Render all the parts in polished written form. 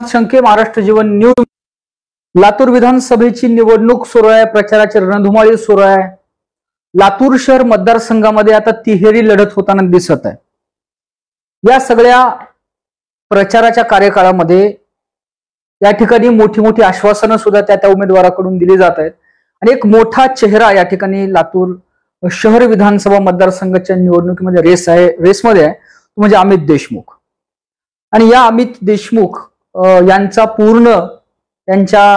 शंके महाराष्ट्र जीवन news. Latur विधानसभेची निवडणूक सुरू आहे. प्रचाराची रणधुमाळी सुरू आहे. लातूर शहर मतदारसंघामध्ये आता तिहेरी लढत होताना दिसत आहे. या सगळ्या प्रचाराच्या कार्यकाळामध्ये या ठिकाणी मोठी मोठी आश्वासनं सुद्धा त्या उमेदवाराकडून दिली जात आहेत आणि एक मोठा चेहरा या ठिकाणी लातूर शहर विधानसभा मतदारसंघाच्या निवडणुकीमध्ये रेसमध्ये आहे, तो म्हणजे अमित देशमुख. आणि या अमित देशमुख यांचा पूर्ण त्यांच्या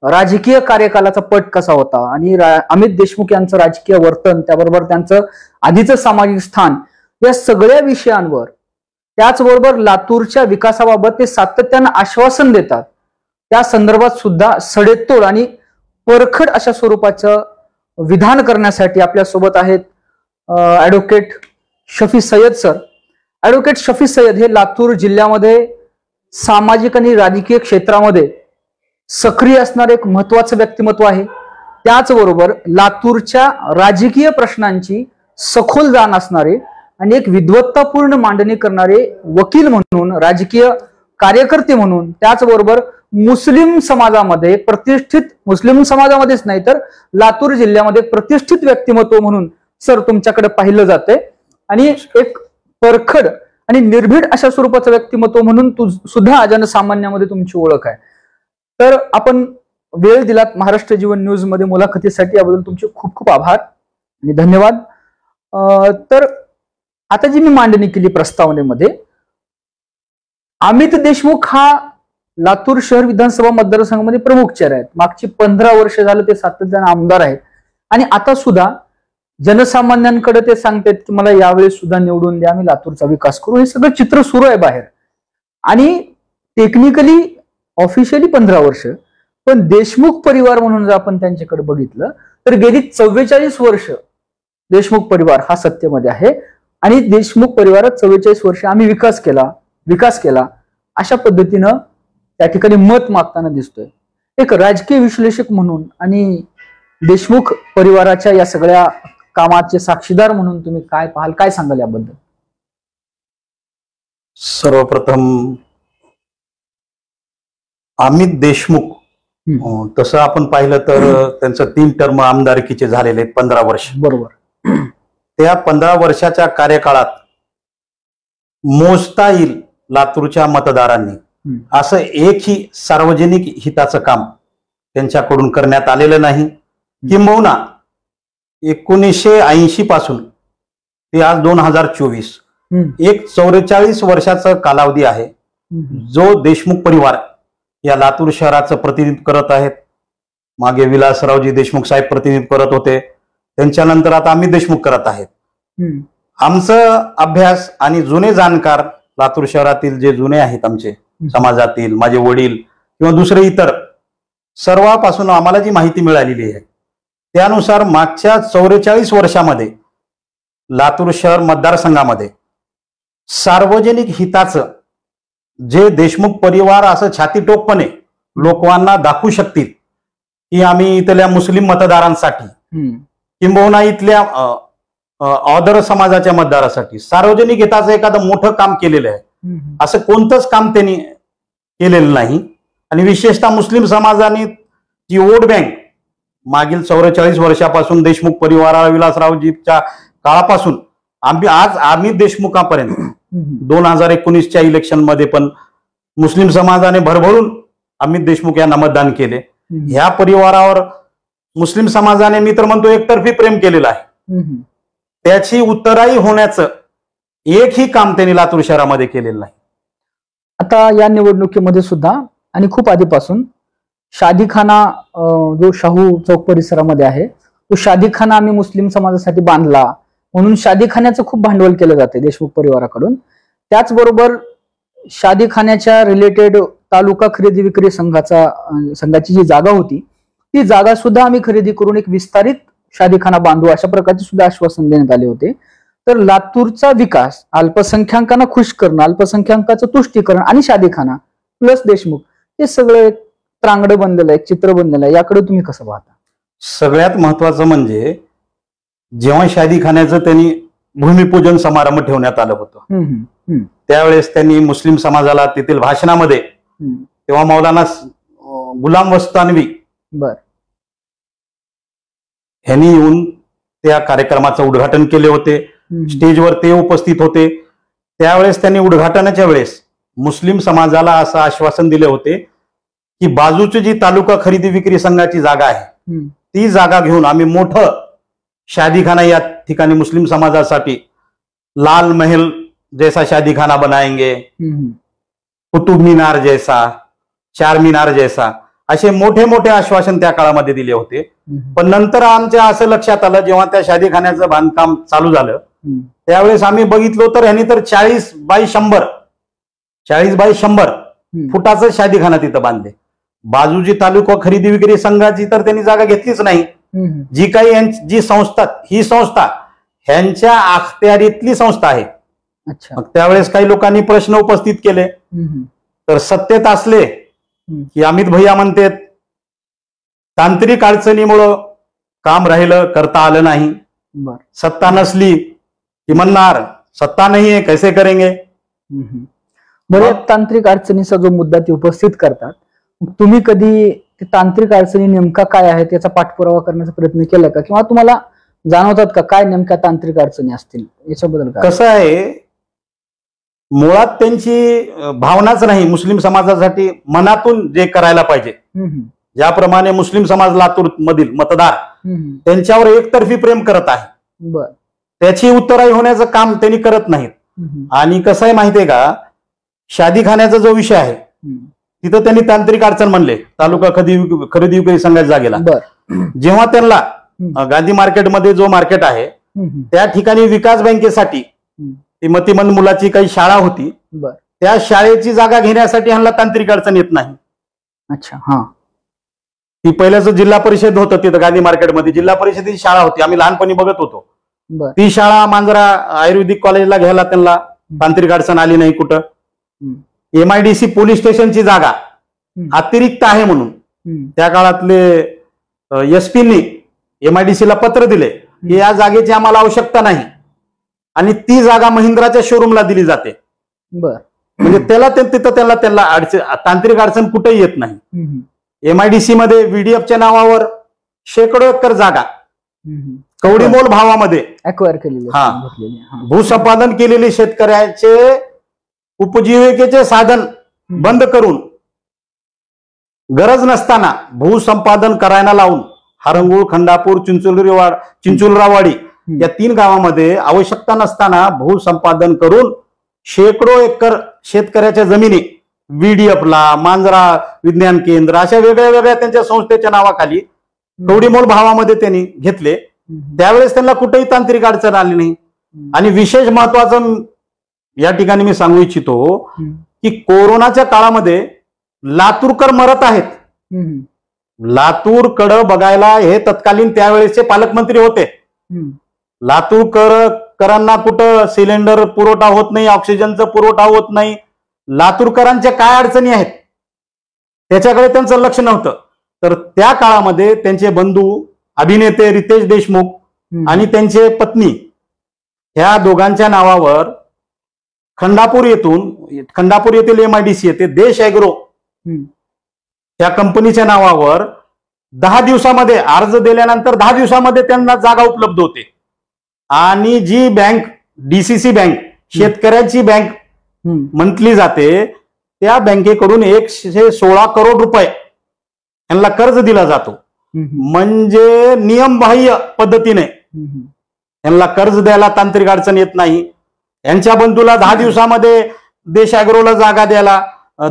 राजकीय कार्यकालाचा पट कसा होता आणि अमित देशमुख यांचं राजकीय वर्तन, त्याबरोबर त्यांचं आधीचं सामाजिक स्थान, या सगळ्या विषयांवर, त्याचबरोबर लातूरच्या विकासाबाबत ते सातत्यानं आश्वासन देतात, त्या संदर्भात सुद्धा सडेतोड आणि परखड अशा स्वरूपाचं विधान करण्यासाठी आपल्या सोबत आहेत advocate Shafi Sayyad sir. Advocate Shafi Sayyad हे लातूर जिल्ह्यामध्ये सामाजिक आणि राजकीय क्षेत्रामध्ये सक्रिय असणारे एक महत्वाचं व्यक्तिमत्व आहे. त्याचबरोबर लातूरच्या राजकीय प्रश्नांची सखोल जाण असणारे आणि एक विद्वत्तापूर्ण मांडणी करणारे वकील म्हणून, राजकीय कार्यकर्ते म्हणून, त्याचबरोबर मुस्लिम समाजामध्ये प्रतिष्ठित, मुस्लिम समाजामध्येच नाही तर लातूर जिल्ह्यामध्ये प्रतिष्ठित व्यक्तिमत्व म्हणून सर तुमच्याकडे पाहिलं जाते आणि एक परखड आणि निर्भीड अशा स्वरूपाचं व्यक्तिमत्व म्हणून सुद्धा जनसामान्यामध्ये तुमची ओळख आहे. तर आपण वेळ दिलात महाराष्ट्र जीवन न्यूज मध्ये मुलाखतीसाठी, याबद्दल तुमचे खूप खूप आभार आणि धन्यवाद. तर आता जी मी मांडणी केली प्रस्तावनेमध्ये, अमित देशमुख हा लातूर शहर विधानसभा मतदारसंघामध्ये प्रमुख चेहरा आहेत. मागची 15 वर्ष झालं ते सातत्याने आमदार आहेत आणि आता सुद्धा जनसामान्यांकडे ते सांगतात की मला यावेळी सुद्धा निवडून द्या, आम्ही लातूरचा विकास करू. हे सगळं चित्र सुरू आहे बाहेर आणि टेक्निकली ऑफिशियली 15 वर्ष, पण देशमुख परिवार म्हणून जर आपण त्यांच्याकडे बघितलं तर गेली 44 वर्ष देशमुख परिवार हा सत्तेमध्ये आहे आणि देशमुख परिवारात 44 वर्ष आम्ही विकास केला अशा पद्धतीनं त्या ठिकाणी मत मागताना दिसतोय. एक राजकीय विश्लेषक म्हणून आणि देशमुख परिवाराच्या या सगळ्या कामाचे साक्षीदार म्हणून तुम्ही काय पाहाल, काय सांगाल याबद्दल? सर्वप्रथम अमित देशमुख तसं आपण पाहिलं तर त्यांचं 3 टर्म आमदारकीचे झालेले आहेत, 15 वर्ष. बरोबर. त्या 15 वर्षाच्या कार्यकाळात मोजता येईल लातूरच्या मतदारांनी असं एकही सार्वजनिक हिताचं काम त्यांच्याकडून करण्यात आलेलं नाही. किंबहुना 1980 पासून ते आज 2024 एक 44 वर्षाचा कालावधी आहे जो देशमुख परिवार या लातूर शहराचं प्रतिनिधित्व करत आहेत. मागे विलासरावजी देशमुख साहेब प्रतिनिधित्व करत होते, त्यांच्यानंतर आता अमित देशमुख करत आहेत. आमचं अभ्यास आणि जुने जाणकार लातूर शहरातील जे जुने आहेत आमचे समाजातील, माझे वडील किंवा दुसरे इतर, सर्वांपासून आम्हाला जी माहिती मिळालेली आहे त्यानुसार मागच्या 44 वर्षामध्ये लातूर शहर मतदारसंघामध्ये सार्वजनिक हिताचं जे देशमुख परिवार असं छातीटोकपणे लोकांना दाखवू शकतील की आम्ही इथल्या मुस्लिम मतदारांसाठी किंबहुना इथल्या ऑदर समाजाच्या मतदारासाठी सार्वजनिक हिताचं एखादं मोठं काम केलेलं आहे असं कोणतंच काम त्यांनी केलेलं नाही. आणि विशेषतः मुस्लिम समाजाने जी वोट बँक मागील 44 वर्षापासून देशमुख परिवाराला विलासरावजीच्या काळापासून आज अमित देशमुखापर्यंत 2019च्या इलेक्शन मध्ये पण मुस्लिम समाजाने भरभरून अमित देशमुख यांना मतदान केले. ह्या परिवारावर मुस्लिम समाजाने, मी तर म्हणतो, एकतर्फी प्रेम केलेलं आहे. त्याची उत्तराई होण्याचं एकही काम त्यांनी लातूर शहरामध्ये केलेलं नाही. आता या निवडणुकीमध्ये सुद्धा आणि खूप आधीपासून शादीखाना जो शाहू चौक परिसरामध्ये आहे, तो शादीखाना आम्ही मुस्लिम समाजासाठी बांधला म्हणून शादीखान्याचं खूप भांडवल केलं जाते देशमुख परिवाराकडून. त्याचबरोबर शादीखान्याच्या रिलेटेड तालुका खरेदी विक्री संघाची जी जागा होती, ती जागा सुद्धा आम्ही खरेदी करून एक विस्तारित शादीखाना बांधू अशा प्रकारचे सुद्धा आश्वासन देण्यात आले होते. तर लातूरचा विकास, अल्पसंख्याकांना खुश करणं, अल्पसंख्याकांचं तुष्टीकरण आणि शादीखाना प्लस देशमुख, हे सगळं एक त्रांगडं बनलेलं आहे, एक चित्र बनलेलं आहे. याकडे तुम्ही कसं पाहता? सगळ्यात महत्वाचं म्हणजे जेव्हा शादीखान्याचं त्यांनी भूमिपूजन समारंभ ठेवण्यात आलं होतं त्यावेळेस त्यांनी मुस्लिम समाजाला तेथील भाषणामध्ये तेव्हा मौलाना गुलाम वस्तानवी बर यांनी येऊन त्या कार्यक्रमाचं उद्घाटन केले होते. स्टेजवर ते उपस्थित होते. त्यावेळेस त्यांनी उद्घाटनाच्या वेळेस मुस्लिम समाजाला असं आश्वासन दिले होते की बाजूची जी तालुका खरेदी विक्री संघाची जागा आहे ती जागा घेऊन आम्ही मोठं शादीखाना या ठिकाणी मुस्लिम समाजासाठी लाल महल जैसा शादीखाना बनाएंगे, कुतुब मीनार जैसा, चार मीनार जैसा, असे मोठे मोठे आश्वासन त्या काळामध्ये दिले होते. पण नंतर आमच्या असं लक्षात आलं जेव्हा त्या शादीखान्याचं बांधकाम चालू झालं त्यावेळेस आम्ही बघितलो तर ह्यांनी तर 40 बाय 100 फुटाचं शादीखाना तिथं बांधले. बाजूची तालुका खरेदी विक्री संघाची तर त्यांनी जागा घेतलीच नाही. जी काही जी संस्था ही संस्था ह्यांच्या अखत्यारीतली संस्था आहे. मग त्यावेळेस काही लोकांनी प्रश्न उपस्थित केले तर सत्तेत असले की अमित भैया म्हणतात तांत्रिक अडचणीमुळं काम राहिलं, करता आलं नाही. सत्ता नसली की म्हणणार सत्ता नाही आहे, कैसे करेंगे. बरं, तांत्रिक अडचणीचा जो मुद्दा ते उपस्थित करतात, तुम्ही कधी ते तांत्रिक अडचणी नेमका काय आहेत याचा पाठपुरावा करण्याचा प्रयत्न केला का, किंवा तुम्हाला जाणवतात का काय नेमक्या तांत्रिक अडचणी असतील याच्याबद्दल? कसं आहे, मुळात त्यांची भावनाच नाही मुस्लिम समाजासाठी मनातून जे करायला पाहिजे. ज्याप्रमाणे मुस्लिम समाज लातूर मधील मतदार त्यांच्यावर एकतर्फी प्रेम करत आहे, त्याची उत्तराई होण्याचं काम त्यांनी करत नाहीत. आणि कसं आहे माहितीये का, शादीखान्याचा जो विषय आहे तिथं त्यांनी तांत्रिक अडचण म्हणले तालुका खरेदी विक्री संघाच्या जागेला. जेव्हा त्यांना गांधी मार्केटमध्ये जो मार्केट आहे त्या ठिकाणी विकास बँकेसाठी ती मतिमंद मुलाची काही शाळा होती, त्या शाळेची जागा घेण्यासाठी ह्यांना तांत्रिक अडचण येत नाही. अच्छा, हा. ती पहिल्याच जिल्हा परिषद होतं तिथं गांधी मार्केटमध्ये जिल्हा परिषदेची शाळा होती, आम्ही लहानपणी बघत होतो. ती शाळा मांजरा आयुर्वेदिक कॉलेजला घ्यायला त्यांना तांत्रिक अडचण आली नाही कुठं. MIDC पोलीस स्टेशनची जागा अतिरिक्त आहे म्हणून त्या काळातले SP-नी MIDC-ला पत्र दिले की या जागेची आम्हाला आवश्यकता नाही आणि ती जागा महिंद्राच्या शोरूमला दिली जाते. म्हणजे त्याला तिथं त्यांना तांत्रिक अडचण कुठेही येत नाही. MIDC मध्ये VDF-च्या नावावर शेकडो एकर जागा कवडीमोल भावामध्ये अक्वायर केलेली, भूसंपादन केलेले शेतकऱ्याचे उपजीविकेचे साधन बंद करून गरज नसताना भूसंपादन करायला लावून हरंगुळ, खंडापूर, चिंचुलरावाडी या 3 गावामध्ये आवश्यकता नसताना भूसंपादन करून शेकडो एकर शेतकऱ्याच्या जमिनी VDF-ला, मांजरा विज्ञान केंद्र अशा वेगळ्या वेगळ्या त्यांच्या संस्थेच्या नावाखाली कवडीमोल भावामध्ये त्यांनी घेतले. त्यावेळेस त्यांना कुठेही तांत्रिक अडचण आली नाही. आणि विशेष महत्वाचं या ठिकाणी मी सांगू इच्छितो की कोरोनाच्या काळामध्ये लातूरकर मरत आहेत. लातूरकडं बघायला हे तत्कालीन त्यावेळेसचे पालकमंत्री होते. लातूरकरांना कुठं सिलेंडर पुरवठा होत नाही, ऑक्सिजनचा पुरवठा होत नाही, लातूरकरांच्या काय अडचणी आहेत त्याच्याकडे त्यांचं लक्ष नव्हतं. तर त्या काळामध्ये त्यांचे बंधू अभिनेते रितेश देशमुख आणि त्यांचे पत्नी ह्या दोघांच्या नावावर खंडापूर येथील MIDC येथे देश ॲग्रो त्या कंपनीच्या नावावर 10 दिवसामध्ये अर्ज दिल्यानंतर 10 दिवसामध्ये त्यांना जागा उपलब्ध होते. आणि जी बँक DCC बँक शेतकऱ्याची बँक म्हटली जाते त्या बँकेकडून 116 करोड रुपये यांना कर्ज दिला जातो. म्हणजे नियमबाह्य पद्धतीने यांना कर्ज द्यायला तांत्रिक अडचण येत नाही. यांच्या बंधूला 10 दिवसामध्ये देश ॲग्रोला जागा द्यायला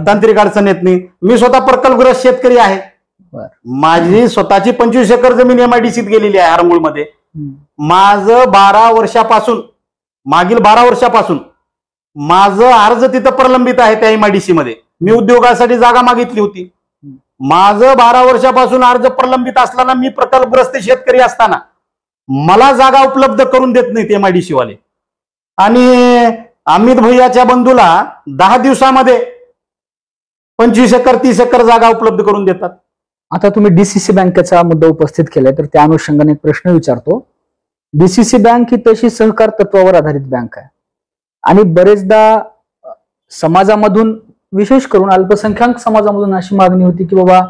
तांत्रिक अडचण येत नाही. मी स्वतः प्रकल्पग्रस्त शेतकरी आहे. माझी स्वतःची 25 एकर जमीन MIDCत गेलेली आहे हरंगुळमध्ये. माझं मागील 12 वर्षापासून माझं अर्ज तिथं प्रलंबित आहे त्या MIDC मध्ये. मी उद्योगासाठी जागा मागितली होती. माझं 12 वर्षापासून अर्ज प्रलंबित असताना मी प्रकल्पग्रस्त शेतकरी असताना मला जागा उपलब्ध करून देत नाहीत MIDC वाले. आणि अमित भैयाच्या बंधूला 10 दिवसामध्ये 25 एकर 30 एकर जागा उपलब्ध करून देतात. आता तुम्ही DCC बँकेचा मुद्दा उपस्थित केलाय तर त्या अनुषंगाने एक प्रश्न विचारतो. DCC बँक ही तशी सहकार तत्वावर आधारित बँक आहे आणि बरेचदा समाजामधून विशेष करून अल्पसंख्याक समाजामधून अशी मागणी होती की बाबा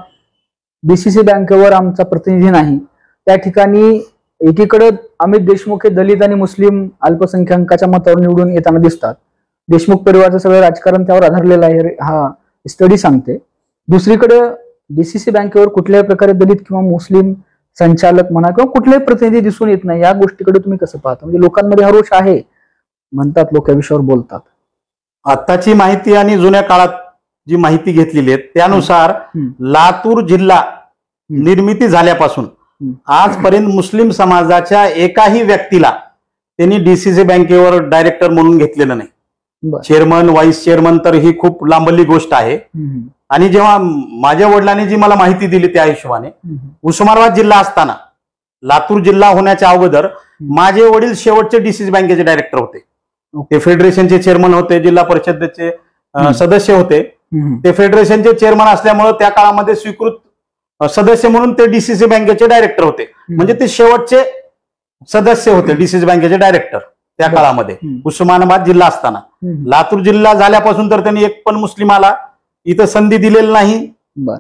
डीसीसी बँकेवर आमचा प्रतिनिधी नाही. त्या ठिकाणी एकीकडे अमित देशमुख हे दलित आणि मुस्लिम अल्पसंख्याकाच्या मतावर निवडून येताना दिसतात. देशमुख परिवाराचं सगळं राजकारण त्यावर आधारलेलं आहे, हा स्टडी सांगते. दुसरीकडे डीसीसी बँकेवर कुठल्याही प्रकारे दलित किंवा मुस्लिम संचालक म्हणा किंवा कुठलेही प्रतिनिधी दिसून येत नाही. या गोष्टीकडे तुम्ही कसं पाहता? म्हणजे लोकांमध्ये हा रोष आहे म्हणतात, लोक या विषयावर बोलतात. आताची माहिती आणि जुन्या काळात जी माहिती घेतलेली आहे त्यानुसार लातूर जिल्हा निर्मिती झाल्यापासून आजपर्यंत मुस्लिम समाजाच्या एकाही व्यक्तीला त्यांनी डीसीसी बँकेवर डायरेक्टर म्हणून घेतलेलं नाही. चेअरमन, व्हाईस चेअरमन तर ही खूप लांबली गोष्ट आहे. आणि जेव्हा माझ्या वडिलांनी जी मला माहिती दिली त्या हिशोबाने, उस्मानाबाद जिल्हा असताना लातूर जिल्हा होण्याच्या अगोदर माझे वडील शेवटचे डीसीसी बँकेचे डायरेक्टर होते. ते फेडरेशनचे चेअरमन होते, जिल्हा परिषदेचे सदस्य होते. ते फेडरेशनचे चेअरमन असल्यामुळे त्या काळामध्ये स्वीकृत सदस्य म्हणून ते डीसीसी बँकेचे डायरेक्टर होते. म्हणजे ते शेवटचे सदस्य होते डीसीसी बँकेचे डायरेक्टर त्या काळामध्ये, उस्मानाबाद जिल्हा असताना. लातूर जिल्हा झाल्यापासून तर त्यांनी एक पण मुस्लिमाला इथं संधी दिलेली नाही. बर,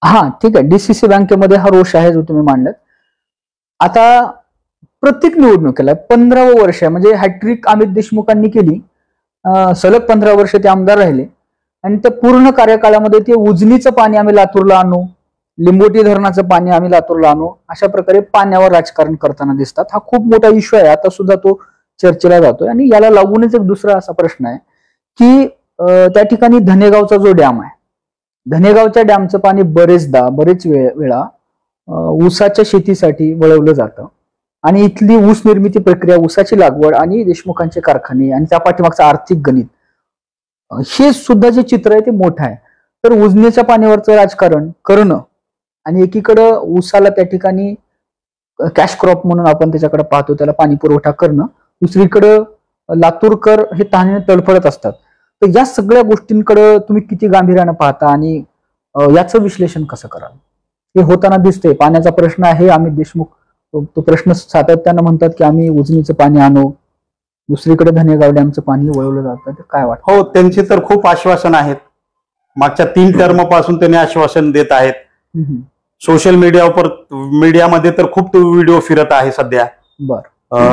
हा ठीक आहे. डीसीसी बँकेमध्ये हा रोष आहे जो तुम्ही मांडलात. आता प्रत्येक निवडणुकीला 15वं वर्ष आहे, म्हणजे हॅट्रिक अमित देशमुखांनी केली. सलग 15 वर्ष ते आमदार राहिले आणि त्या पूर्ण कार्यकाळामध्ये ते उजनीचं पाणी आम्ही लातूरला आणू, लिंबोटी धरणाचं पाणी आम्ही लातूरला आणू, अशा प्रकारे पाण्यावर राजकारण करताना दिसतात. हा खूप मोठा इश्यू आहे, आता सुद्धा तो चर्चेला जातोय. आणि याला लागूनच एक दुसरा असा प्रश्न आहे की त्या ठिकाणी धनेगावचा जो डॅम आहे, धनेगावच्या डॅमचं पाणी बरेच वेळा ऊसाच्या शेतीसाठी वळवलं जातं. आणि इथली ऊस निर्मिती प्रक्रिया, ऊसाची लागवड आणि देशमुखांचे कारखाने आणि त्या पाठीमागचं आर्थिक गणित, हे सुद्धा जे चित्र आहे ते मोठं आहे. तर उजनीच्या पाण्यावरचं राजकारण करणं आणि एकीकडं ऊसाला त्या ठिकाणी कॅश क्रॉप म्हणून आपण त्याच्याकडे पाहतो, त्याला पाणी पुरवठा करणं, दुसरीकडं लातूरकर हे तहानेने तडफडत असतात. तर या सगळ्या गोष्टींकडे तुम्ही किती गांभीर्यानं पाहता आणि याचं विश्लेषण कसं कराल? हे होताना दिसतंय. पाण्याचा प्रश्न आहे, अमित देशमुख तो प्रश्न सातत्यानं म्हणतात की आम्ही उजनीचं पाणी आणू, दुसरीकडे धनेगाव डॅमचं पाणी वळवलं जातं. काय वाटतं? हो, त्यांची तर खूप आश्वासन आहेत. मागच्या 3 टर्म पासून त्यांनी आश्वासन देत आहेत. सोशल मीडियामध्ये तर खूप व्हिडिओ फिरत आहे सध्या.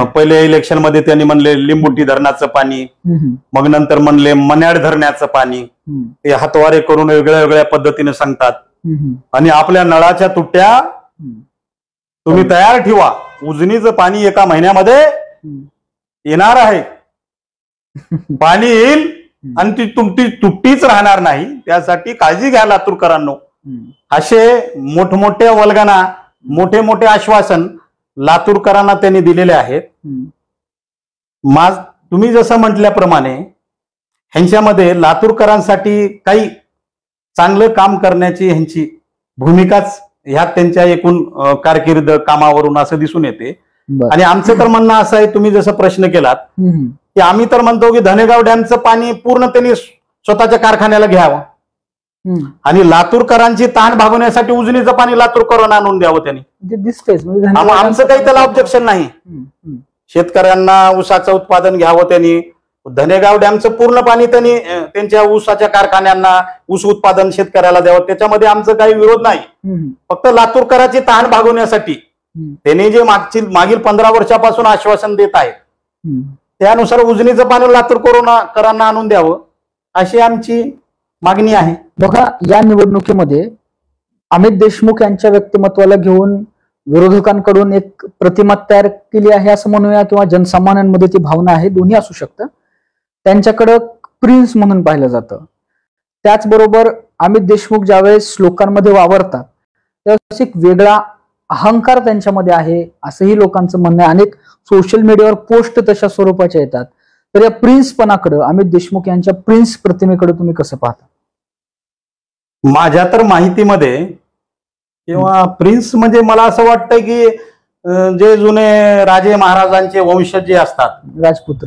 पहिले इलेक्शन मध्ये त्यांनी म्हणले लिंबोटी धरणाचं पाणी, मग नंतर म्हणले मन्याड धरणाचं पाणी. ते हातवारे करून वेगळ्या वेगळ्या पद्धतीने सांगतात. आणि आपल्या नळाच्या तुट्या तुम्ही तयार ठेवा, उजनीचं पाणी एका महिन्यामध्ये येणार आहे. पाणी येईल आणि ती तुमची तुट्टीच राहणार नाही, त्यासाठी काळजी घ्या लातूरकरांनो. असे मोठमोठे वल्गना, मोठे मोठे आश्वासन लातूरकरांना त्यांनी दिलेले आहेत. तुम्ही जसं म्हटल्याप्रमाणे ह्यांच्यामध्ये लातूरकरांसाठी काही चांगलं काम करण्याची ह्यांची भूमिकाच ह्यात त्यांच्या एकूण कारकीर्द कामावरून असं दिसून येते. आणि आमचं तर म्हणणं असं आहे, तुम्ही जसं प्रश्न केलात की आम्ही तर म्हणतो की धनेगाव डॅमचं पाणी पूर्ण त्यांनी स्वतःच्या कारखान्याला घ्यावं आणि लातूरकरांची ताण भागवण्यासाठी उजनीचं पाणी लातूरकरांना आणून द्यावं त्यांनी. आमचं काही त्याला ऑब्जेक्शन नाही. शेतकऱ्यांना ऊसाचं उत्पादन घ्यावं त्यांनी, धनेगाव डॅमचं पूर्ण पाणी त्यांनी त्यांच्या ऊसाच्या कारखान्यांना ऊस उत्पादन शेतकऱ्याला द्यावं, त्याच्यामध्ये आमचं काही विरोध नाही. फक्त लातूरकरांची ताण भागवण्यासाठी त्यांनी जे मागील 15 वर्षापासून आश्वासन देत आहेत त्यानुसार उजनीचं पाणी लातूरकरांना आणून द्यावं अशी आमची मागणी आहे. बघा, या निवडणुकीमध्ये अमित देशमुख यांच्या व्यक्तिमत्वाला घेऊन विरोधकांकडून एक प्रतिमा तयार केली आहे असं म्हणूया, किंवा जनसामान्यांमध्ये ती भावना आहे, दोन्ही असू शकतं. त्यांच्याकडं प्रिन्स म्हणून पाहिलं जातं. त्याचबरोबर अमित देशमुख ज्यावेळेस लोकांमध्ये वावरतात त्यावेळेस एक वेगळा अहंकार त्यांच्यामध्ये आहे असंही लोकांचं म्हणणं आहे. अनेक सोशल मीडियावर पोस्ट तशा स्वरूपाच्या येतात. तर या प्रिन्सपणाकडे, अमित देशमुख यांच्या प्रिन्स प्रतिमेकडे तुम्ही कसं पाहता? माझ्या तर माहितीमध्ये किंवा प्रिन्स म्हणजे मला असं वाटतं की जे जुने राजे महाराजांचे वंशज जे असतात,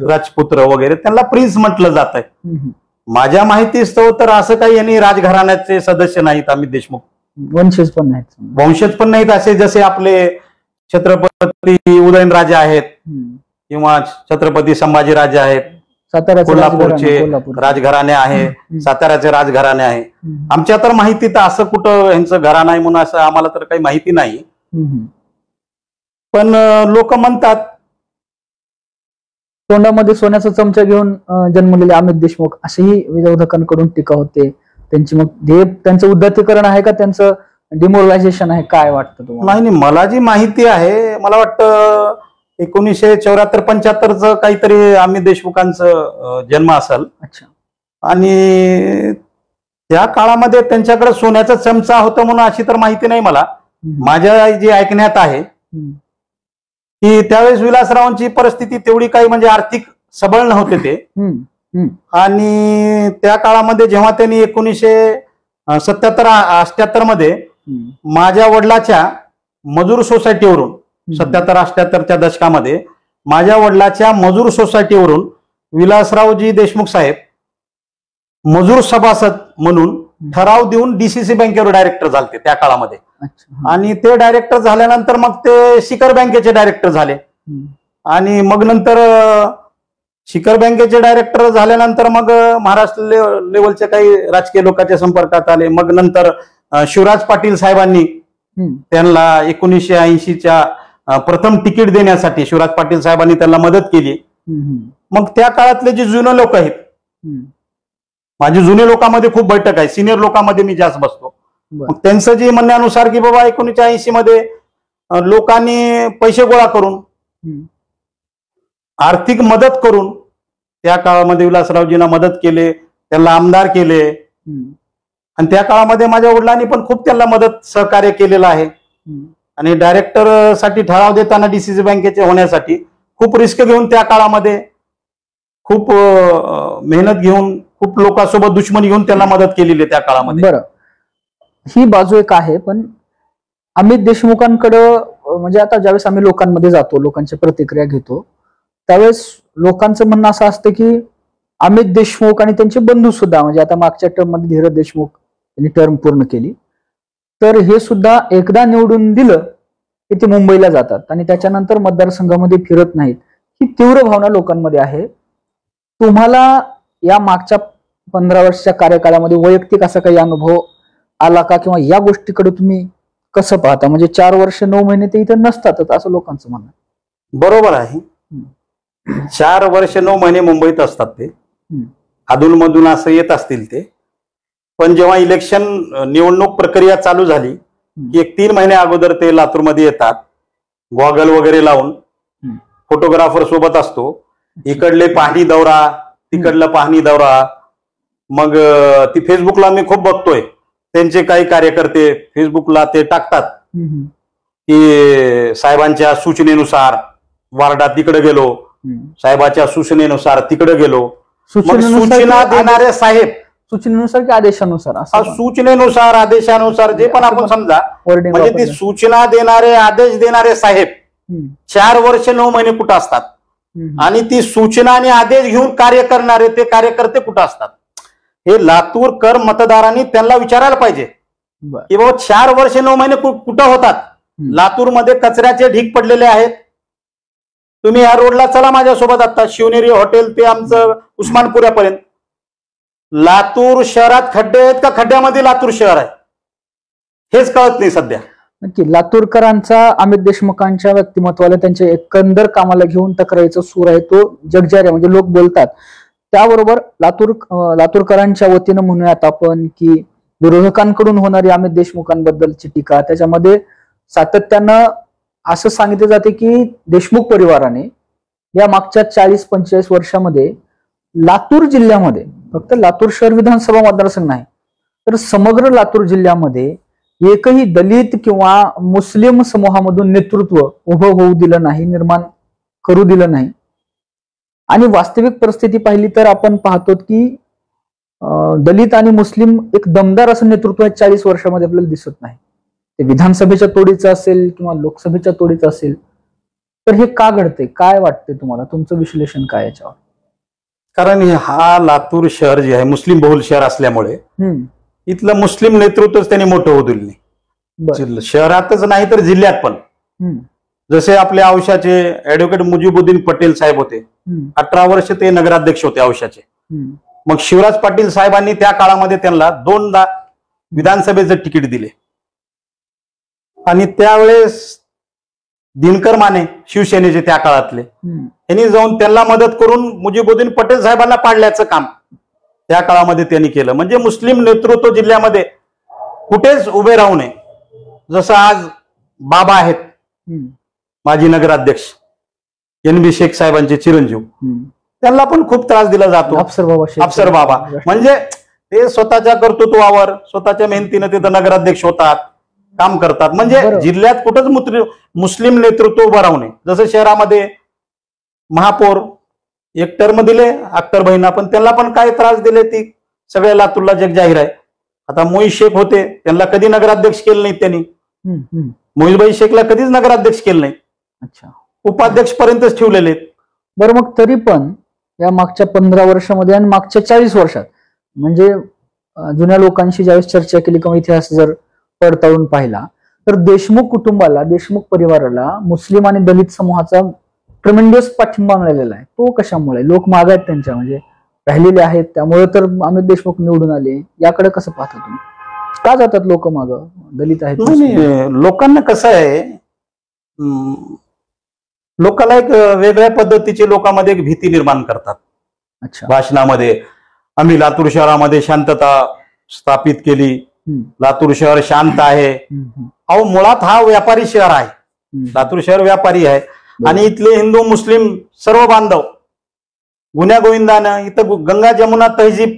राजपुत्र वगैरे, त्यांना प्रिन्स म्हटलं जात आहे. माझ्या माहितीस्तव तर असं काही यांनी राजघराण्याचे सदस्य नाहीत अमित देशमुख. वंशज पण नाहीत असे जसे आपले छत्रपती उदयनराजे आहेत किंवा छत्रपती संभाजीराजे आहेत, कोल्हापूरचे राजघराणे आहे, साताऱ्याचे राजघराणे आहे. आमच्या तर माहिती तर असं कुठं यांचं घराणं आहे म्हणून असं आम्हाला तर काही माहिती नाही. पण लोक म्हणतात तोंडामध्ये सोन्याचा चमचा घेऊन जन्मलेले अमित देशमुख असेही विरोधकांकडून टीका होते. त्यांची मग हे त्यांचं उद्धतीकरण आहे का त्यांचं डिमोरलायझेशन आहे, काय वाटतं तुम्हाला? नाही, मला जी माहिती आहे मला वाटतं 1974-75 काहीतरी अमित देशमुखांचं जन्म असेल. अच्छा. आणि त्या काळामध्ये त्यांच्याकडे सोन्याचा चमचा होता म्हणून अशी तर माहिती नाही मला. माझ्या जे ऐकण्यात आहे की त्यावेळेस विलासरावांची परिस्थिती तेवढी काही म्हणजे आर्थिक सबळ नव्हते ते. आणि त्या काळामध्ये जेव्हा त्यांनी 1977-78 मध्ये माझ्या वडिलाच्या मजूर सोसायटीवरून 77-78च्या दशकामध्ये माझ्या वडिलाच्या मजूर सोसायटीवरून विलासरावजी देशमुख साहेब मजूर सभासद म्हणून ठराव देऊन डीसीसी बँकेवर डायरेक्टर झाले त्या काळामध्ये. आणि ते डायरेक्टर झाल्यानंतर मग ते शिखर बँकेचे डायरेक्टर झाले. आणि मग नंतर शिखर बँकेचे डायरेक्टर झाल्यानंतर मग महाराष्ट्र लेवलच्या काही राजकीय लोकांच्या संपर्कात आले. मग नंतर शिवराज पाटील साहेबांनी त्यांना 1980च्या प्रथम तिकीट देण्यासाठी शिवराज पाटील साहेबांनी त्यांना मदत केली. मग त्या काळातले जे जुने लोक आहेत, माझी जुने लोकांमध्ये खूप बैठक आहे, सिनियर लोकांमध्ये मी जास्त बसतो. मग त्यांचं जे म्हणण्यानुसार की बाबा 1980 मध्ये लोकांनी पैसे गोळा करून आर्थिक मदत करून त्या काळामध्ये विलासरावजींना मदत केले, त्यांना आमदार केले. आणि त्या काळामध्ये माझ्या वडिलांनी पण खूप त्यांना मदत सहकार्य केलेलं आहे. आणि डायरेक्टर साठी ठराव देताना डीसीसी बँकेचे होण्यासाठी खूप रिस्क घेऊन त्या काळामध्ये खूप मेहनत घेऊन खूप लोकांसोबत दुश्मनी घेऊन त्यांना मदत केलेली आहे त्या काळामध्ये. बरं, ही बाजू एक आहे. पण अमित देशमुखांकडं म्हणजे आता ज्यावेळेस आम्ही लोकांमध्ये जातो, लोकांची प्रतिक्रिया घेतो, त्यावेळेस लोकांचं म्हणणं असं असतं की अमित देशमुख आणि त्यांचे बंधू सुद्धा, म्हणजे आता मागच्या टर्म मध्ये धीरज देशमुख यांनी टर्म पूर्ण केली, तर हे सुद्धा एकदा निवडून दिलं की ते मुंबईला जातात आणि त्याच्यानंतर मतदारसंघामध्ये फिरत नाहीत. ही तीव्र भावना लोकांमध्ये आहे. तुम्हाला या मागच्या 15 वर्षाच्या कार्यकाळामध्ये वैयक्तिक असा काही अनुभव आला का, किंवा या गोष्टीकडे तुम्ही कसं पाहता? म्हणजे 4 वर्ष 9 महिने ते इथं नसतातच असं लोकांचं म्हणणं. बरोबर आहे, 4 वर्ष 9 महिने मुंबईत असतात ते, अधूनमधून असं येत असतील ते. पण जेव्हा इलेक्शन निवडणूक प्रक्रिया चालू झाली की 1-3 महिने अगोदर ते लातूरमध्ये येतात, गॉगल वगैरे लावून, फोटोग्राफर सोबत असतो, इकडले पाहणी दौरा तिकडला पाहणी दौरा. मग ती फेसबुकला मी खूप बघतोय, त्यांचे काही कार्यकर्ते फेसबुकला ते टाकतात की साहेबांच्या सूचनेनुसार वार्डात तिकडे गेलो, साहेबाच्या सूचनेनुसार तिकडे गेलो. सूचना देणारे साहेब, सूचनेनुसार की आदेशानुसार? सूचनेनुसार, आदेशानुसार, जे पण आपण समजा. म्हणजे ते सूचना देणारे, आदेश देणारे साहेब 4 वर्ष 9 महिने कुठं असतात आणि ती सूचना आणि आदेश घेऊन कार्य करणारे ते कार्यकर्ते कुठं असतात? हे लातूरकर मतदारांनी त्यांना विचारायला पाहिजे की बाबा 4 वर्ष 9 महिने कुठं होतात? लातूरमध्ये कचऱ्याचे ढीग पडलेले आहेत. तुम्ही या रोडला चला माझ्यासोबत, आता शिवनेरी हॉटेल ते आमचं उस्मानपुऱ्यापर्यंत. लातूर शहरात खड्डे आहेत का खड्ड्यामध्ये लातूर शहर आहे हेच कळत नाही सध्या. नक्की लातूरकरांचा अमित देशमुखांच्या व्यक्तिमत्वाला, त्यांच्या एकंदर कामाला घेऊन तक्रारीचा सूर आहे तो जगजाहीर आहे, म्हणजे लोक बोलतात. त्याबरोबर लातूरकरांच्या वतीनं म्हणूयात आपण की विरोधकांकडून होणारी अमित देशमुखांबद्दलची टीका, त्याच्यामध्ये सातत्यानं असं सांगितलं जाते की देशमुख परिवाराने या मागच्या 40-45 वर्षामध्ये लातूर जिल्ह्यामध्ये, फक्त लातूर शहर विधानसभा मतदारसंघ नाही तर समग्र लातूर जिल्ह्यामध्ये एकही दलित किंवा मुस्लिम समूहामधून नेतृत्व उभं होऊ दिलं नाही, निर्माण करू दिलं नाही. आणि वास्तविक परिस्थिती पाहिली तर आपण पाहतो की दलित आणि मुस्लिम एक दमदार असं नेतृत्व 40 वर्षामध्ये आपल्याला दिसत नाही. ते विधानसभेच्या तोडीचं असेल किंवा लोकसभेच्या तोडीचं असेल. तर हे का घडते, काय वाटते तुम्हाला? तुमचं विश्लेषण काय याच्यावर? कारण हा लातूर शहर जे आहे मुस्लिम बहुल शहर असल्यामुळे इथलं मुस्लिम नेतृत्वच त्यांनी मोठं होऊ दिलं नाही. शहरातच नाही तर जिल्ह्यात पण. जसे आपल्या औशाचे ऍडव्होकेट मुजीबुद्दीन पटेल साहेब होते, 18 वर्ष ते नगराध्यक्ष होते औशाचे. मग शिवराज पाटील साहेबांनी त्या काळामध्ये त्यांना 2दा विधानसभेचं तिकीट दिले आणि त्यावेळेस दिनकर माने शिवसेनेचे त्या काळातले यांनी जाऊन त्यांना मदत करून मुजीबुद्दीन पटेल साहेबांना पाडल्याचं काम त्या काळामध्ये त्यांनी केलं. म्हणजे मुस्लिम नेतृत्व जिल्ह्यामध्ये कुठेच उभे राहू नये. जसं आज बाबा आहेत माजी नगराध्यक्ष NB शेख साहेबांचे चिरंजीव, त्यांना पण खूप त्रास दिला जातो. अफसर बाबा म्हणजे ते स्वतःच्या कर्तृत्वावर स्वतःच्या मेहनतीने तिथं नगराध्यक्ष होतात, काम करतात. म्हणजे जिल्ह्यात कुठंच मुस्लिम नेतृत्व उभं राहू नये. जसं शहरामध्ये महापौर एक टर्म दिले अख्तरभाईंना, पण त्यांना पण काय त्रास दिले ती सगळ्या लातूरला जग जाहीर आहे. आता मोहित शेख होते, त्यांना कधी नगराध्यक्ष केलं नाही त्यांनी. मोहितभाई शेखला कधीच नगराध्यक्ष केलं नाही. अच्छा, उपाध्यक्ष पर्यंतच ठेवलेले. बरं, मग तरी पण या मागच्या 15 वर्षामध्ये आणि मागच्या 40 वर्षात म्हणजे जुन्या लोकांशी ज्यावेळेस चर्चा केली किंवा इतिहास जर पडताळून पाहिला तर देशमुख कुटुंबाला, देशमुख परिवाराला मुस्लिम आणि दलित समूहाचा ट्रेमेंडियस पाठिंबा मिळालेला आहे. तो कशामुळे? लोक माग आहेत त्यांच्या, म्हणजे राहिलेले आहेत, त्यामुळे तर अमित देशमुख निवडून आले. याकडे कसं पाहता तुम्ही? का जातात लोक माग? दलित आहेत. लोकांना कसं आहे, लोकांना एक वेगळ्या पद्धतीची लोकांमध्ये एक भीती निर्माण करतात. अच्छा, भाषणामध्ये आम्ही लातूर शहरामध्ये शांतता स्थापित केली, लातूर शहर शांत आहे. अहो, मुळात हा व्यापारी शहर आहे. लातूर शहर व्यापारी आहे आणि इथले हिंदू मुस्लिम सर्व बांधव गुन्ह्या गोविंदानं इथं गंगा जमुना तहजीब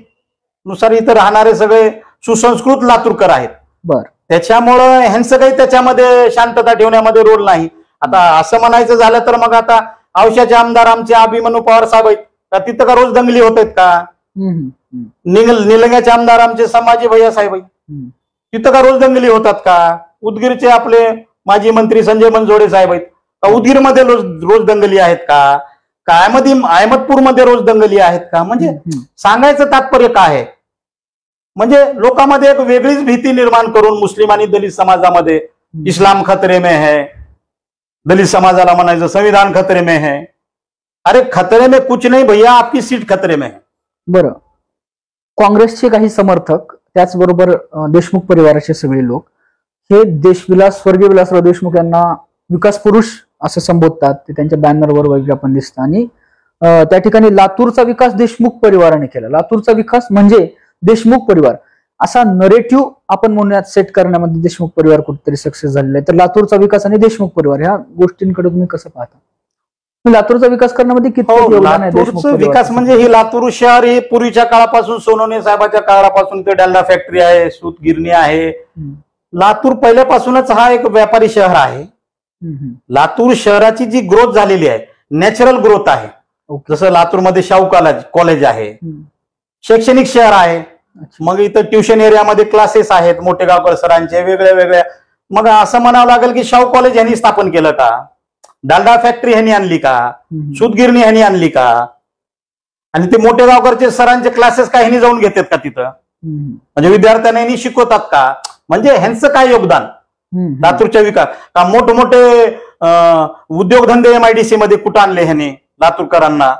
नुसार इथं राहणारे सगळे सुसंस्कृत लातूरकर आहेत. त्याच्यामुळं ह्यांचं काही त्याच्यामध्ये शांतता ठेवण्यामध्ये रोल नाही. आता असं म्हणायचं झालं तर मग आता औशाचे आमदार आमचे अभिमन्यू पवार साहेब आहेत का, तिथं का रोज दंगली होत आहेत का? निलंग्याचे आमदार आमचे संभाजी भैया साहेब आहेत, तिथं का रोज दंगली होतात का? उदगीरचे आपले माजी मंत्री संजय बनसोडे साहेब आहेत का, उदगीरमध्ये रोज दंगली आहेत का? अहमदपूरमध्ये रोज दंगली आहेत का? म्हणजे सांगायचं तात्पर्य काय आहे? म्हणजे लोकांमध्ये एक वेगळीच भीती निर्माण करून मुस्लिम आणि दलित समाजामध्ये इस्लाम खतरे में है, दलित समाजाला म्हणायचं संविधान खतरे में है. अरे खतरे में कुछ नहीं भैया, आपकी सीट खतरे में है. बरं, काँग्रेसचे काही समर्थक त्याचबरोबर देशमुख परिवाराचे सगळे लोक हे देशविलास, स्वर्गीय विलासराव देशमुख यांना विकास पुरुष असं संबोधतात. ते त्यांच्या बॅनरवर वगैरे आपण दिसतं. आणि त्या ठिकाणी लातूरचा विकास देशमुख परिवाराने केला, लातूरचा विकास म्हणजे देशमुख परिवार असा नरेटिव्ह आपण म्हणूयात सेट करण्यामध्ये देशमुख परिवार कुठेतरी सक्सेस झालेला आहे. तर लातूरचा विकास आणि देशमुख परिवार ह्या गोष्टींकडे तुम्ही कसं पाहता? लातूरचा विकास करण्यामध्ये किती योगदान आहे देशमुख विकास? म्हणजे ही लातूर शहर ही पूर्वीच्या काळापासून सोनवणे साहेबाच्या काळापासून ते डालडा फॅक्टरी आहे, सूत गिरणी आहे. लातूर पहिल्यापासूनच हा एक व्यापारी शहर आहे. लातूर शहराची जी ग्रोथ झालेली आहे नॅचरल ग्रोथ आहे. जसं लातूरमध्ये शाहू कॉलेज आहे, शैक्षणिक शहर आहे. मग इथं ट्युशन एरियामध्ये क्लासेस आहेत मोठेगावकर सरांचे वेगळ्या वेगळ्या. मग असं म्हणावं लागेल की शाहू कॉलेज ह्यांनी स्थापन केलं का? डालडा फॅक्टरी ह्यांनी आणली का? सूतगिरणी ह्यांनी आणली का? आणि ते मोठेगावकरचे सरांचे क्लासेस का ह्यांनी जाऊन घेतात का तिथं? म्हणजे विद्यार्थ्यांना ह्यांनी शिकवतात का? म्हणजे ह्यांचं काय योगदान लातूरच्या विकास? का मोठमोठे उद्योगधंदे MIDC मध्ये कुठं आणले ह्याने लातूरकरांना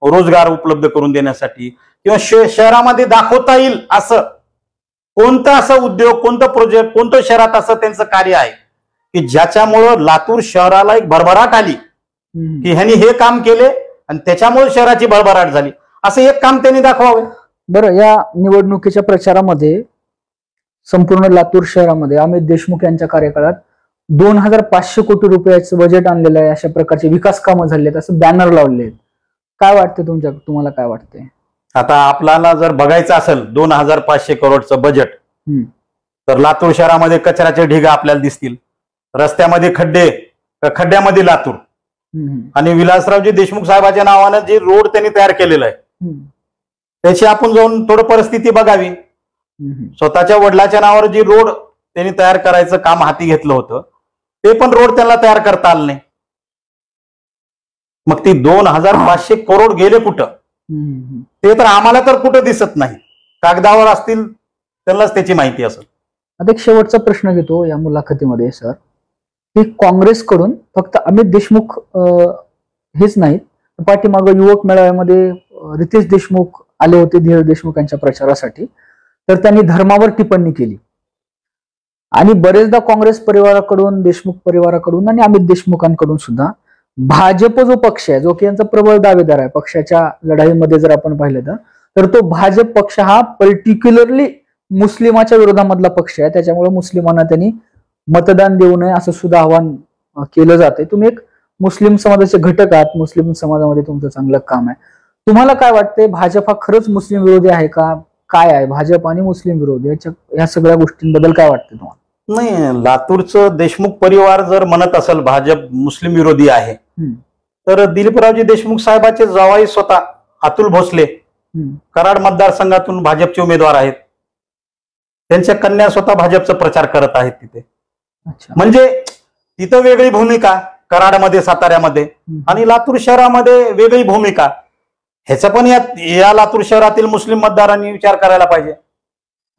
रोजगार उपलब्ध करून देण्यासाठी? किंवा शहरामध्ये दाखवता येईल असं कोणतं असं उद्योग, कोणतं प्रोजेक्ट, कोणतं शहरात असं त्यांचं कार्य आहे की ज्याच्यामुळं लातूर शहराला एक भरभराट आली की ह्यांनी हे काम केले आणि त्याच्यामुळे शहराची भरभराट झाली, असं एक काम त्यांनी दाखवावे. बरं, या निवडणुकीच्या प्रचारामध्ये संपूर्ण लातूर शहरामध्ये अमित देशमुख यांच्या कार्यकाळात 2500 कोटी रुपयाचं बजेट आणलेलं आहे, अशा प्रकारचे विकास कामं झाले आहेत, असं बॅनर लावले आहेत. काय वाटतं तुम्हाला काय वाटतंय? आता आपल्याला जर बघायचं असेल 2500 करोडचं बजेट, तर लातूर शहरामध्ये कचऱ्याचे ढिगा आपल्याला दिसतील, रस्त्यामध्ये खड्डे, खड्ड्यामध्ये लातूर. आणि विलासरावजी देशमुख साहेबांच्या नावानं जे रोड त्यांनी तयार केलेलं आहे त्याची आपण जाऊन थोडं परिस्थिती बघावी. स्वतःच्या वडिलाच्या नावावर जी रोड त्यांनी तयार करायचं काम हाती घेतलं होतं ते पण रोड त्यांना तयार करता आलं नाही. मग ती 2500 करोड गेले कुठं ते तर आम्हाला तर कुठं दिसत नाही. कागदावर असतील त्यांनाच त्याची माहिती असेल. आता एक शेवटचा प्रश्न घेतो या मुलाखतीमध्ये सर, की काँग्रेसकडून फक्त अमित देशमुख हेच नाहीत पाठीमागं युवक मेळाव्यामध्ये रितेश देशमुख आले होते धीरज देशमुख यांच्या प्रचारासाठी, तर त्यांनी धर्मावर टिप्पणी केली. आणि बरेचदा काँग्रेस परिवाराकडून, देशमुख परिवाराकडून आणि अमित देशमुखांकडून सुद्धा भाजप जो पक्ष आहे, जो की यांचा प्रबळ दावेदार आहे पक्षाच्या लढाईमध्ये जर आपण पाहिलं तर तो भाजप पक्ष हा पर्टिक्युलरली मुस्लिमाच्या विरोधामधला पक्ष आहे. त्याच्यामुळे मुस्लिमांना त्यांनी मतदान देऊ नये असं सुद्धा आवाहन केलं जाते. तुम्ही एक मुस्लिम समाजाचे घटक आहात, मुस्लिम समाजामध्ये तुमचं चांगलं काम आहे. तुम्हाला काय वाटतंय, भाजप हा खरंच मुस्लिम विरोधी आहे का? काय आहे भाजप आणि मुस्लिम विरोधी या सगळ्या गोष्टींबद्दल काय वाटतं तुम्हाला? नाही, लातूरचं देशमुख परिवार जर म्हणत असेल भाजप मुस्लिम विरोधी आहे, तर दिलीपरावजी देशमुख साहेबांचे जावई स्वतः अतुल भोसले कराड मतदारसंघातून भाजपचे उमेदवार आहेत. त्यांच्या कन्या स्वतः भाजपचा प्रचार करत आहेत तिथे. म्हणजे तिथं वेगळी भूमिका कराडमध्ये, साताऱ्यामध्ये, आणि लातूर शहरामध्ये वेगळी भूमिका. ह्याचा पण या लातूर शहरातील मुस्लिम मतदारांनी विचार करायला पाहिजे.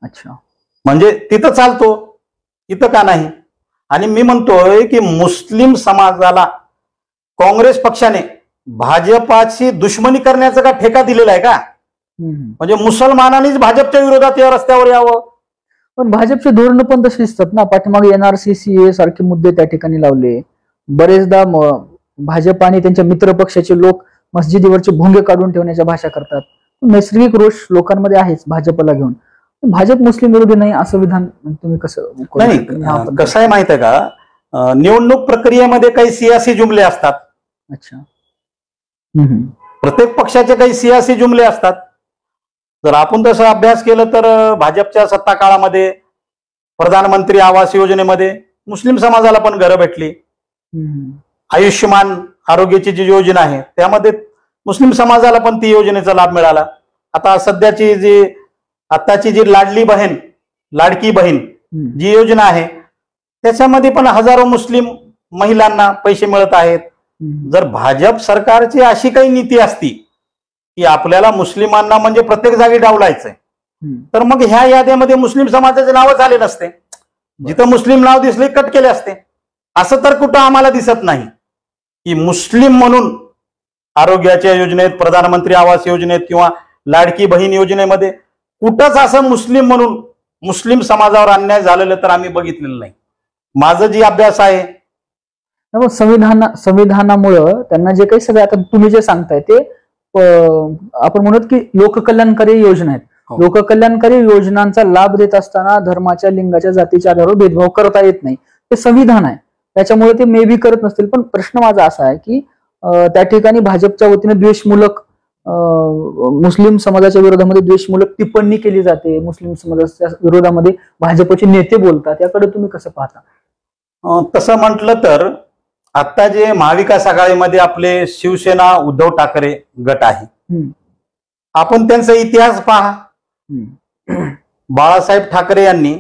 अच्छा, म्हणजे तिथं चालतो, इथं का नाही? आणि मी म्हणतोय की मुस्लिम समाजाला काँग्रेस पक्षाने भाजपाची दुश्मनी करण्याचा का ठेका दिलेला आहे का? म्हणजे मुसलमानांनीच भाजपच्या विरोधात या रस्त्यावर यावं. पण भाजपचे धोरण पण तसे दिसतात ना. पाठीमागे NRC CA सारखे मुद्दे त्या ठिकाणी लावले. बरेचदा भाजप आणि त्यांच्या मित्र पक्षाचे लोक मस्जिदीवरचे भोंगे काढून ठेवण्याच्या भाषा करतात. नैसर्गिक रोष लोकांमध्ये आहेच भाजपला घेऊन. भाजप मुस्लिम विरोधी नाही असं विधान तुम्ही कसं? नाही, कसं आहे माहित आहे का, निवडणूक प्रक्रियेमध्ये काही सियासी जुमले असतात. अच्छा, प्रत्येक पक्षाचे काही सियासी जुमले असतात. जर आपण तसा अभ्यास केला तर भाजपच्या सत्ता काळामध्ये प्रधानमंत्री आवास योजनेमध्ये मुस्लिम समाजाला पण घरं भेटली. आयुष्यमान आरोग्याची जी योजना आहे त्यामध्ये मुस्लिम समाजाला पण ती योजनेचा लाभ मिळाला. आता सध्याची आताची जी लाडकी बहीण जी योजना आहे त्याच्यामध्ये पण हजारो मुस्लिम महिलांना पैसे मिळत आहेत. जर भाजप सरकारची अशी काही नीती असती की आपल्याला मुस्लिमांना म्हणजे प्रत्येक जागी डावलायचंय, तर मग ह्या याद्यामध्ये मुस्लिम समाजाचे नावच आले नसते. जिथं मुस्लिम नाव दिसले कट केले असते. असं तर कुठं आम्हाला दिसत नाही की मुस्लिम म्हणून आरोग्याच्या योजनेत, प्रधानमंत्री आवास योजनेत किंवा लाडकी बहीण योजनेमध्ये कुठंच असं मुस्लिम म्हणून मुस्लिम समाजावर अन्याय झालेलं तर आम्ही बघितलेलं नाही. माझं जी अभ्यास आहे, संविधानामुळं त्यांना जे काही सगळं आता तुम्ही जे सांगताय ते आपण म्हणत की लोककल्याणकारी योजना आहेत. लोककल्याणकारी योजनांचा लाभ देत असताना धर्माच्या, लिंगाच्या, जातीच्या आधारावर भेदभाव करता येत नाही. ते संविधान आहे, त्याच्यामुळे ते मे बी करत नसतील. पण प्रश्न माझा असा आहे की त्या ठिकाणी भाजपच्या वतीने द्वेषमूलक, मुस्लिम समाजाच्या विरोधामध्ये द्वेषमूलक टिप्पणी केली जाते. मुस्लिम समाजाच्या विरोधामध्ये भाजपचे नेते बोलतात. याकडे तुम्ही कसं पाहता? तसं म्हटलं तर आता जे महाविकास आघाडीमध्ये आपले शिवसेना उद्धव ठाकरे गट आहे, आपण त्यांचा इतिहास पहा. बाळासाहेब ठाकरे यांनी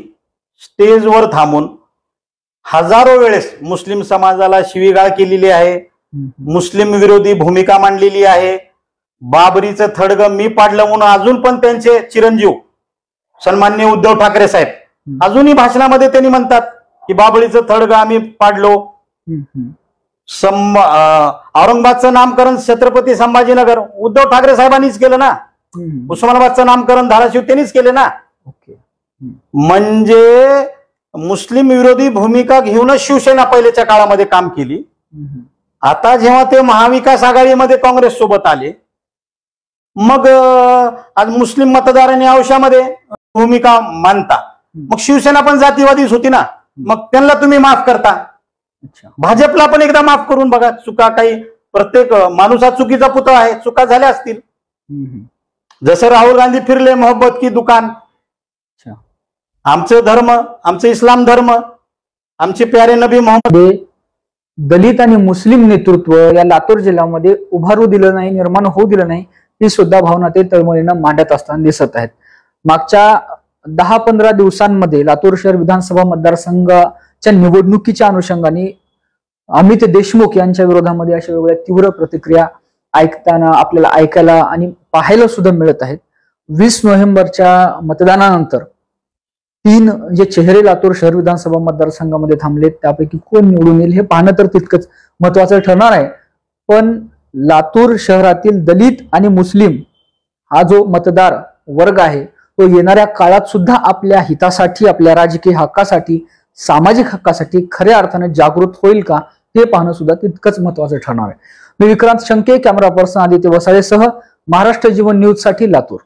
स्टेजवर थांबून हजारो वेळेस मुस्लिम समाजाला शिवीगाळ केलेली आहे, मुस्लिम विरोधी भूमिका मांडलेली आहे. बाबरीचं थडगं मी पाडलं म्हणून अजून पण त्यांचे चिरंजीव सन्माननीय उद्धव ठाकरे साहेब अजूनही भाषणामध्ये त्यांनी म्हणतात की बाबरीचं थडगं आम्ही पाडलो. औरंगाबादचं नामकरण छत्रपती संभाजीनगर उद्धव ठाकरे साहेबांनीच केलं ना. उस्मानाबादचं नामकरण धाराशिव त्यांनीच केले ना. म्हणजे मुस्लिम विरोधी भूमिका घेऊनच शिवसेना पहिल्याच्या काळामध्ये काम केली. आता जेव्हा ते महाविकास आघाडीमध्ये काँग्रेस सोबत आले, मग आज मुस्लिम मतदारांनी आयुष्यामध्ये भूमिका मानता. मग शिवसेना पण जातीवादीच होती ना, मग त्यांना तुम्ही माफ करता. भाजपला पण एकदा माफ करून बघा. चुका काही, प्रत्येक माणूस हा चुकीचा पुतळा आहे, चुका झाल्या असतील. जसं राहुल गांधी फिरले मोहब्बत की दुकान. आमचं धर्म, आमचं इस्लाम धर्म, आमचे प्यारे नबी मोहम्मद. दलित आणि मुस्लिम नेतृत्व या लातूर जिल्ह्यामध्ये उभारू दिलं नाही, निर्माण होऊ दिलं नाही, ही सुद्धा भावना ते तळमळीनं मांडत असताना दिसत आहेत. मागच्या 10-15 दिवसांमध्ये लातूर शहर विधानसभा मतदारसंघाच्या निवडणुकीच्या अनुषंगाने अमित देशमुख यांच्या विरोधामध्ये अशा वेगवेगळ्या तीव्र प्रतिक्रिया आपल्याला ऐकायला आणि पाहायला सुद्धा मिळत आहेत. 20 नोव्हेंबरच्या मतदानानंतर 3 जे चेहरे लातूर शहर विधानसभा मतदारसंघामध्ये थांबलेत त्यापैकी कोण निवडून येईल हे पाहणं तर तितकंच महत्वाचं ठरणार आहे. पण लातूर शहरातील दलित आणि मुस्लिम हा जो मतदार वर्ग आहे तो येणाऱ्या काळात सुद्धा आपल्या हितासाठी, आपल्या राजकीय हक्कासाठी, सामाजिक हक्कासाठी खऱ्या अर्थाने जागृत होईल का हे पाहणं सुद्धा तितकंच महत्वाचं ठरणार आहे. मी विक्रांत शंके, कॅमेरा पर्सन आदित्य वसाळेसह महाराष्ट्र जीवन न्यूज साठी लातूर.